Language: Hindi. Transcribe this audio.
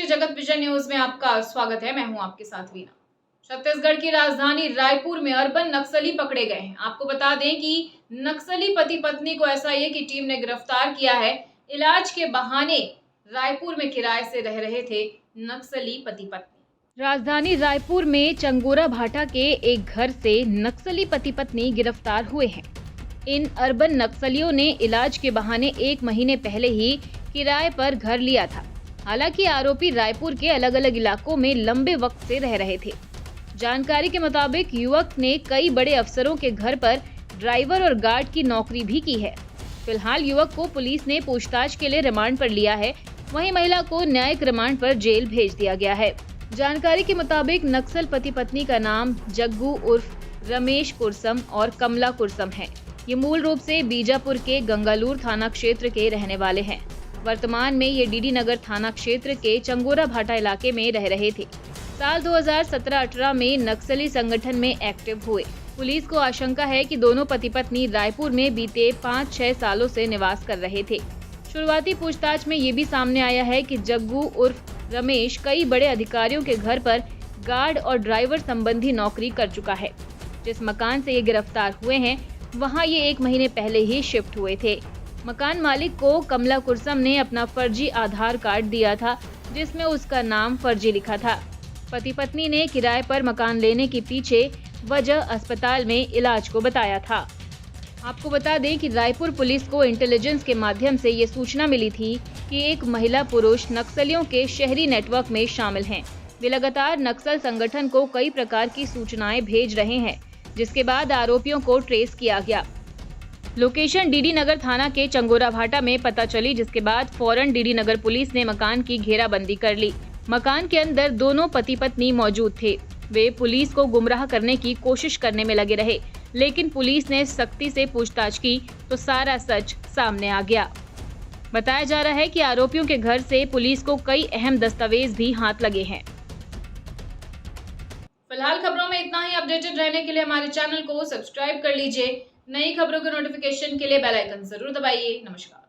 राष्ट्रीय जगत विजय न्यूज में आपका स्वागत है। मैं हूं आपके साथ वीना। छत्तीसगढ़ की राजधानी रायपुर में अर्बन नक्सली पकड़े गए हैं। आपको बता दें कि नक्सली पति पत्नी को एसआईए की टीम ने गिरफ्तार किया है। इलाज के बहाने रायपुर में किराए से रह रहे थे नक्सली पति पत्नी। राजधानी रायपुर में चंगोरा भाटा के एक घर से नक्सली पति पत्नी गिरफ्तार हुए हैं। इन अर्बन नक्सलियों ने इलाज के बहाने 1 महीने पहले ही किराए पर घर लिया था। हालांकि आरोपी रायपुर के अलग अलग इलाकों में लंबे वक्त से रह रहे थे। जानकारी के मुताबिक युवक ने कई बड़े अफसरों के घर पर ड्राइवर और गार्ड की नौकरी भी की है। फिलहाल युवक को पुलिस ने पूछताछ के लिए रिमांड पर लिया है। वहीं महिला को न्यायिक रिमांड पर जेल भेज दिया गया है। जानकारी के मुताबिक नक्सल पति पत्नी का नाम जग्गू उर्फ रमेश कुरसम और कमला कुरसम है। ये मूल रूप से बीजापुर के गंगालूर थाना क्षेत्र के रहने वाले हैं। वर्तमान में ये डीडी नगर थाना क्षेत्र के चंगोरा भाटा इलाके में रह रहे थे। साल 2017-18 में नक्सली संगठन में एक्टिव हुए। पुलिस को आशंका है कि दोनों पति पत्नी रायपुर में बीते 5-6 सालों से निवास कर रहे थे। शुरुआती पूछताछ में ये भी सामने आया है कि जग्गू उर्फ रमेश कई बड़े अधिकारियों के घर पर गार्ड और ड्राइवर संबंधी नौकरी कर चुका है। जिस मकान से ये गिरफ्तार हुए हैं वहाँ ये 1 महीने पहले ही शिफ्ट हुए थे। मकान मालिक को कमला कुरसम ने अपना फर्जी आधार कार्ड दिया था, जिसमें उसका नाम फर्जी लिखा था। पति पत्नी ने किराए पर मकान लेने के पीछे वजह अस्पताल में इलाज को बताया था। आपको बता दें कि रायपुर पुलिस को इंटेलिजेंस के माध्यम से ये सूचना मिली थी कि एक महिला पुरुष नक्सलियों के शहरी नेटवर्क में शामिल हैं। वे लगातार नक्सल संगठन को कई प्रकार की सूचनाएं भेज रहे हैं, जिसके बाद आरोपियों को ट्रेस किया गया। लोकेशन डीडी नगर थाना के चंगोरा भाटा में पता चली, जिसके बाद फौरन डीडी नगर पुलिस ने मकान की घेराबंदी कर ली। मकान के अंदर दोनों पति पत्नी मौजूद थे। वे पुलिस को गुमराह करने की कोशिश करने में लगे रहे, लेकिन पुलिस ने सख्ती से पूछताछ की तो सारा सच सामने आ गया। बताया जा रहा है कि आरोपियों के घर से पुलिस को कई अहम दस्तावेज भी हाथ लगे हैं। फिलहाल खबरों में इतना ही। अपडेटेड रहने के लिए हमारे चैनल को सब्सक्राइब कर लीजिए। नई खबरों के नोटिफिकेशन के लिए बेल आइकन जरूर दबाइए। नमस्कार।